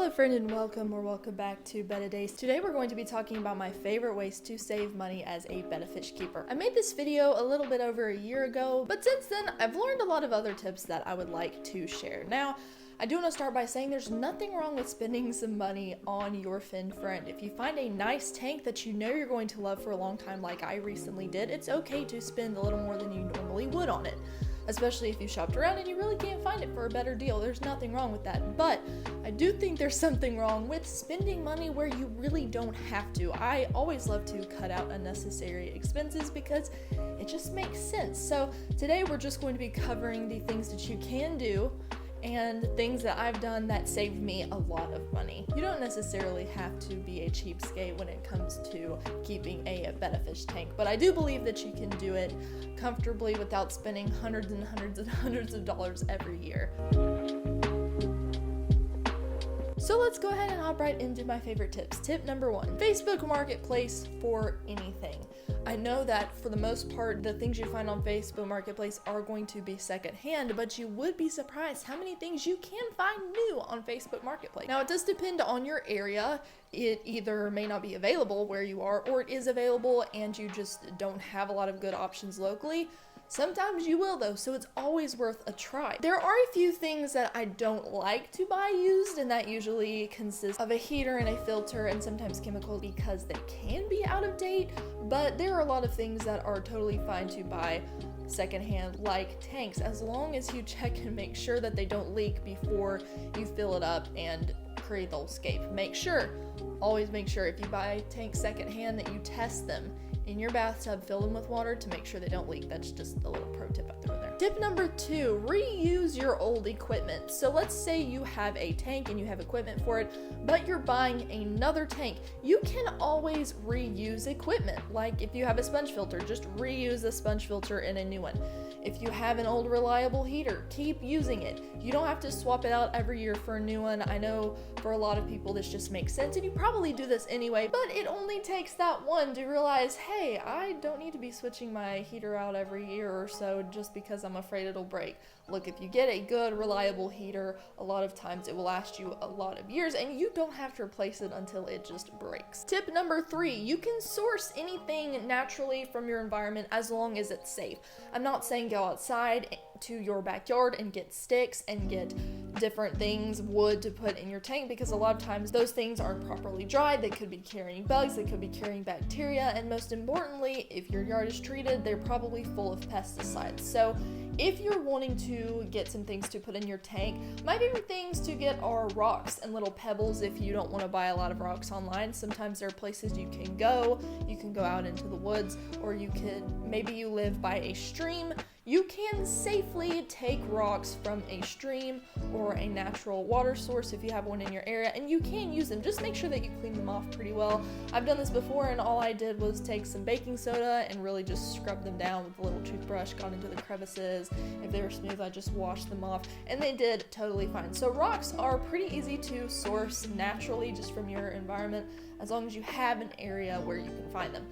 Hello friend and welcome back to Betta Days. Today we're going to be talking about my favorite ways to save money as a Betta fish keeper. I made this video a little bit over a year ago, but since then I've learned a lot of other tips that I would like to share. Now, I do want to start by saying there's nothing wrong with spending some money on your fin friend. If you find a nice tank that you know you're going to love for a long time like I recently did, it's okay to spend a little more than you normally would on it. Especially if you shopped around and you really can't find it for a better deal. There's nothing wrong with that. But I do think there's something wrong with spending money where you really don't have to. I always love to cut out unnecessary expenses because it just makes sense. So today we're just going to be covering the things that you can do and things that I've done that saved me a lot of money. You don't necessarily have to be a cheapskate when it comes to keeping a Betta fish tank, but I do believe that you can do it comfortably without spending hundreds and hundreds and hundreds of dollars every year. So let's go ahead and hop right into my favorite tips. Tip number 1, Facebook Marketplace for anything. I know that for the most part, the things you find on Facebook Marketplace are going to be secondhand, but you would be surprised how many things you can find new on Facebook Marketplace. Now, it does depend on your area. It either may not be available where you are, or it is available and you just don't have a lot of good options locally. Sometimes you will though, so it's always worth a try. There are a few things that I don't like to buy used, and that usually consists of a heater and a filter and sometimes chemicals because they can be out of date, but there are a lot of things that are totally fine to buy secondhand, like tanks, as long as you check and make sure that they don't leak before you fill it up and create the escape. Always make sure if you buy tanks secondhand that you test them in your bathtub, fill them with water to make sure they don't leak. That's just a little pro tip I threw in there. Tip number 2, reuse your old equipment. So let's say you have a tank and you have equipment for it, but you're buying another tank. You can always reuse equipment. Like if you have a sponge filter, just reuse the sponge filter in a new one. If you have an old reliable heater, keep using it. You don't have to swap it out every year for a new one. I know for a lot of people this just makes sense, and you probably do this anyway, but it only takes that one to realize, hey, I don't need to be switching my heater out every year or so just because I'm afraid it'll break. Look, if you get a good, reliable heater, a lot of times it will last you a lot of years and you don't have to replace it until it just breaks. Tip number 3, you can source anything naturally from your environment as long as it's safe. I'm not saying go outside to your backyard and get sticks and get different things, wood to put in your tank, because a lot of times those things aren't properly dried. They could be carrying bugs, they could be carrying bacteria, and most importantly, if your yard is treated, they're probably full of pesticides. So if you're wanting to get some things to put in your tank, my favorite things to get are rocks and little pebbles if you don't want to buy a lot of rocks online. Sometimes there are places you can go. You can go out into the woods, or maybe you live by a stream. You can safely take rocks from a stream or a natural water source if you have one in your area, and you can use them. Just make sure that you clean them off pretty well. I've done this before, and all I did was take some baking soda and really just scrub them down with a little toothbrush, got into the crevices. If they were smooth, I just washed them off, and they did totally fine. So rocks are pretty easy to source naturally just from your environment, as long as you have an area where you can find them.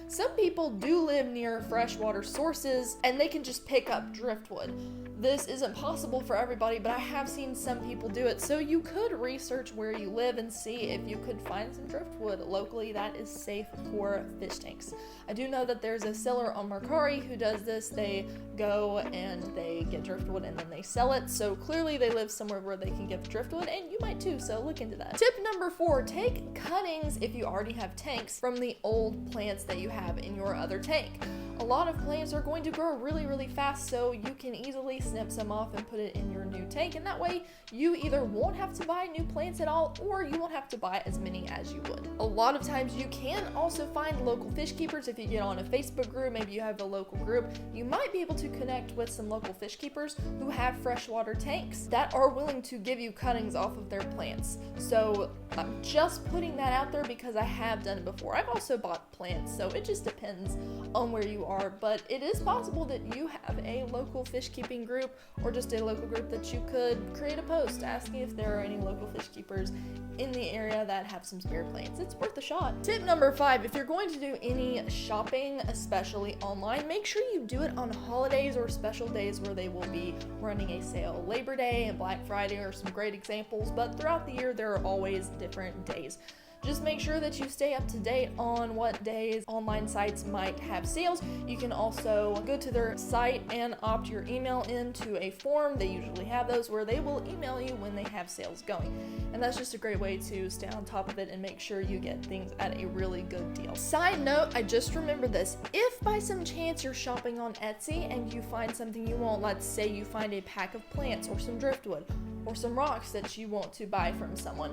Some people do live near freshwater sources and they can just pick up driftwood. This isn't possible for everybody, but I have seen some people do it. So you could research where you live and see if you could find some driftwood locally that is safe for fish tanks. I do know that there's a seller on Mercari who does this. They go and they get driftwood and then they sell it. So clearly they live somewhere where they can get the driftwood, and you might too, so look into that. Tip number 4, take cuttings if you already have tanks from the old plants that you have in your other tank. A lot of plants are going to grow really, really fast, so you can easily snip some off and put it in your new tank, and that way you either won't have to buy new plants at all, or you won't have to buy as many as you would. A lot of times you can also find local fish keepers. If you get on a Facebook group, maybe you have a local group, you might be able to connect with some local fish keepers who have freshwater tanks that are willing to give you cuttings off of their plants. So I'm just putting that out there because I have done it before. I've also bought plants, so it just depends on where you you are, but it is possible that you have a local fish keeping group or just a local group that you could create a post asking if there are any local fish keepers in the area that have some spare planes. It's worth a shot. Tip number 5, if you're going to do any shopping, especially online, make sure you do it on holidays or special days where they will be running a sale. Labor Day and Black Friday are some great examples, but throughout the year there are always different days. Just make sure that you stay up to date on what days online sites might have sales. You can also go to their site and opt your email into a form. They usually have those where they will email you when they have sales going. And that's just a great way to stay on top of it and make sure you get things at a really good deal. Side note, I just remembered this. If by some chance you're shopping on Etsy and you find something you want, let's say you find a pack of plants or some driftwood or some rocks that you want to buy from someone,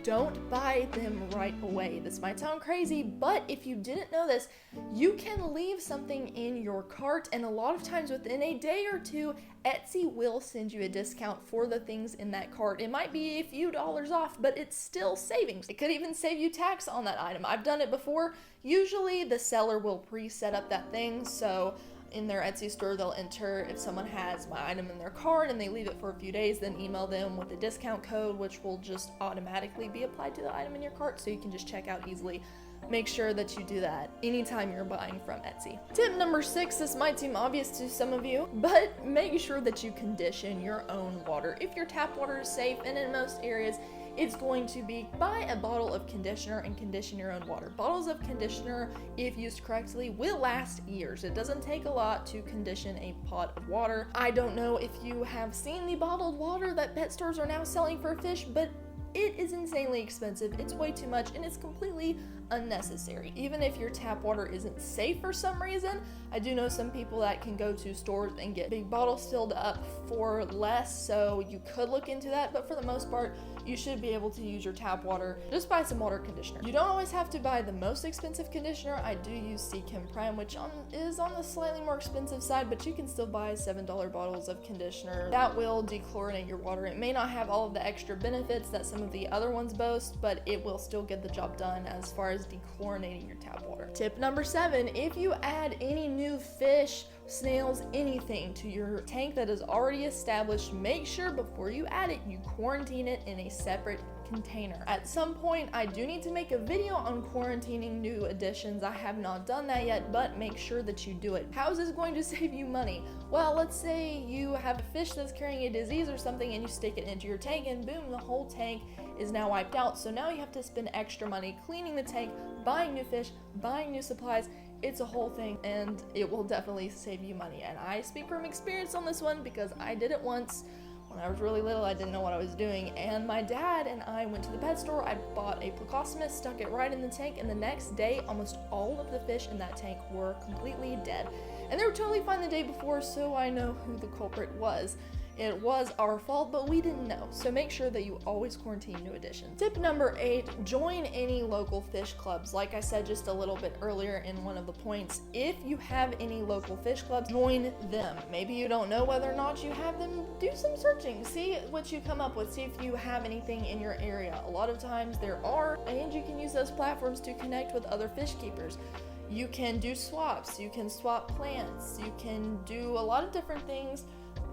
don't buy them right away. This might sound crazy, but if you didn't know this, you can leave something in your cart, and a lot of times within a day or two, Etsy will send you a discount for the things in that cart. It might be a few dollars off, but it's still savings. It could even save you tax on that item. I've done it before. Usually the seller will pre-set up that thing, so in their Etsy store, they'll enter if someone has my item in their cart and they leave it for a few days, then email them with a discount code, which will just automatically be applied to the item in your cart, so you can just check out easily. Make sure that you do that anytime you're buying from Etsy. Tip number 6, this might seem obvious to some of you, but make sure that you condition your own water. If your tap water is safe, and in most areas, it's going to be buy a bottle of conditioner and condition your own water. Bottles of conditioner, if used correctly, will last years. It doesn't take a lot to condition a pot of water. I don't know if you have seen the bottled water that pet stores are now selling for fish, but it is insanely expensive. It's way too much and it's completely unnecessary. Even if your tap water isn't safe for some reason, I do know some people that can go to stores and get big bottles filled up for less, so you could look into that, but for the most part, you should be able to use your tap water. Just buy some water conditioner. You don't always have to buy the most expensive conditioner. I do use Sea Chem Prime, which is on the slightly more expensive side, but you can still buy $7 bottles of conditioner. That will dechlorinate your water. It may not have all of the extra benefits that some of the other ones boast, but it will still get the job done as far as dechlorinating your tap water. Tip number 7, if you add any new fish, snails, anything to your tank that is already established, make sure before you add it, you quarantine it in a separate container. At some point, I do need to make a video on quarantining new additions. I have not done that yet, but make sure that you do it. How is this going to save you money? Well, let's say you have a fish that's carrying a disease or something and you stick it into your tank and boom, the whole tank is now wiped out. So now you have to spend extra money cleaning the tank, buying new fish, buying new supplies. It's a whole thing and it will definitely save you money. And I speak from experience on this one because I did it once. When I was really little, I didn't know what I was doing, and my dad and I went to the pet store. I bought a plecostomus, stuck it right in the tank, and the next day, almost all of the fish in that tank were completely dead. And they were totally fine the day before, so I know who the culprit was. It was our fault, but we didn't know. So make sure that you always quarantine new additions. Tip number 8, join any local fish clubs. Like I said just a little bit earlier in one of the points, if you have any local fish clubs, join them. Maybe you don't know whether or not you have them. Do some searching. See what you come up with. See if you have anything in your area. A lot of times there are, and you can use those platforms to connect with other fish keepers. You can do swaps. You can swap plants. You can do a lot of different things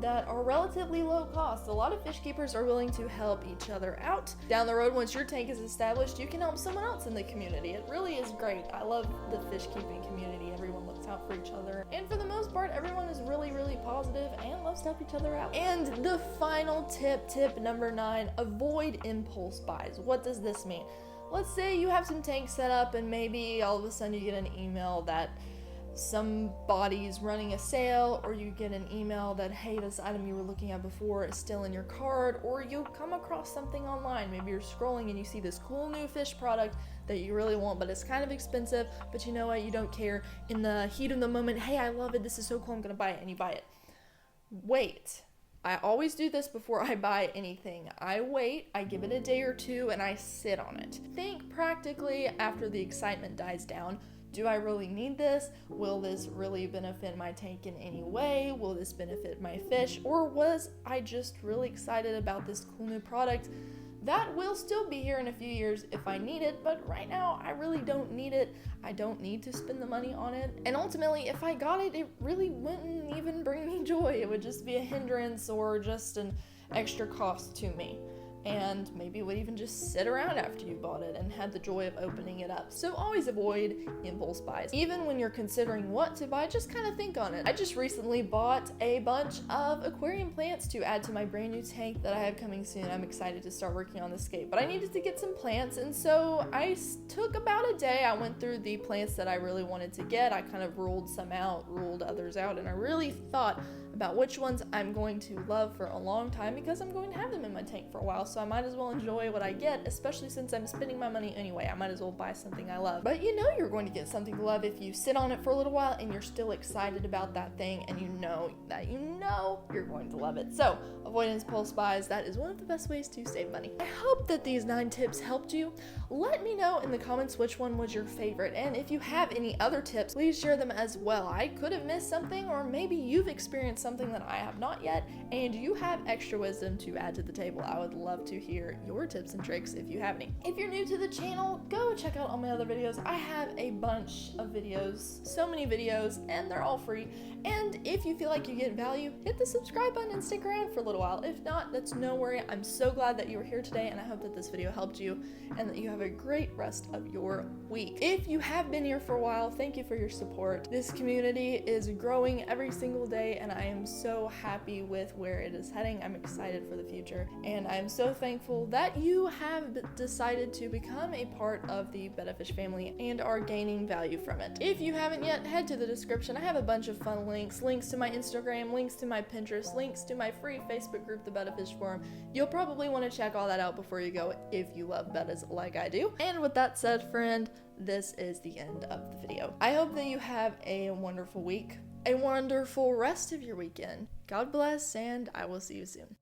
that are relatively low cost. A lot of fish keepers are willing to help each other out. Down the road, once your tank is established, you can help someone else in the community. It really is great. I love the fish keeping community. Everyone looks out for each other. And for the most part, everyone is really, really positive and loves to help each other out. And the final tip number 9, avoid impulse buys. What does this mean? Let's say you have some tanks set up and maybe all of a sudden you get an email that somebody's running a sale, or you get an email that, hey, this item you were looking at before is still in your cart, or you come across something online. Maybe you're scrolling and you see this cool new fish product that you really want, but it's kind of expensive, but you know what, you don't care. In the heat of the moment, hey, I love it, this is so cool, I'm gonna buy it, and you buy it. Wait. I always do this before I buy anything. I wait, I give it a day or two, and I sit on it. Think practically after the excitement dies down. Do I really need this? Will this really benefit my tank in any way? Will this benefit my fish? Or was I just really excited about this cool new product That will still be here in a few years if I need it, but right now I really don't need it. I don't need to spend the money on it. And ultimately, if I got it, it really wouldn't even bring me joy. It would just be a hindrance or just an extra cost to me. And maybe it would even just sit around after you bought it and had the joy of opening it up. So always avoid impulse buys. Even when you're considering what to buy, just kind of think on it. I just recently bought a bunch of aquarium plants to add to my brand new tank that I have coming soon. I'm excited to start working on the scape, but I needed to get some plants, and so I took about a day. I went through the plants that I really wanted to get. I kind of ruled some out, ruled others out, and I really thought about which ones I'm going to love for a long time, because I'm going to have them in my tank for a while, so I might as well enjoy what I get, especially since I'm spending my money anyway. I might as well buy something I love. But you know you're going to get something to love if you sit on it for a little while and you're still excited about that thing, and you know you're going to love it. So avoid impulse buys. That is one of the best ways to save money. I hope that these 9 tips helped you. Let me know in the comments which one was your favorite, and if you have any other tips, please share them as well. I could have missed something, or maybe you've experienced something that I have not yet, and you have extra wisdom to add to the table. I would love to hear your tips and tricks if you have any. If you're new to the channel, go check out all my other videos. I have a bunch of videos, so many videos, and they're all free. And if you feel like you get value, hit the subscribe button and stick around for a little while. If not, that's no worry. I'm so glad that you were here today, and I hope that this video helped you and that you have a great rest of your week. If you have been here for a while, thank you for your support. This community is growing every single day, and I am so happy with where it is heading. I'm excited for the future, and I'm so thankful that you have decided to become a part of the Betta Fish family and are gaining value from it. If you haven't yet, head to the description. I have a bunch of fun links to my Instagram, links to my Pinterest, links to my free Facebook group, the Betta Fish Forum. You'll probably want to check all that out before you go if you love bettas like I do. And with that said, friend, this is the end of the video. I hope that you have a wonderful week, a wonderful rest of your weekend. God bless, and I will see you soon.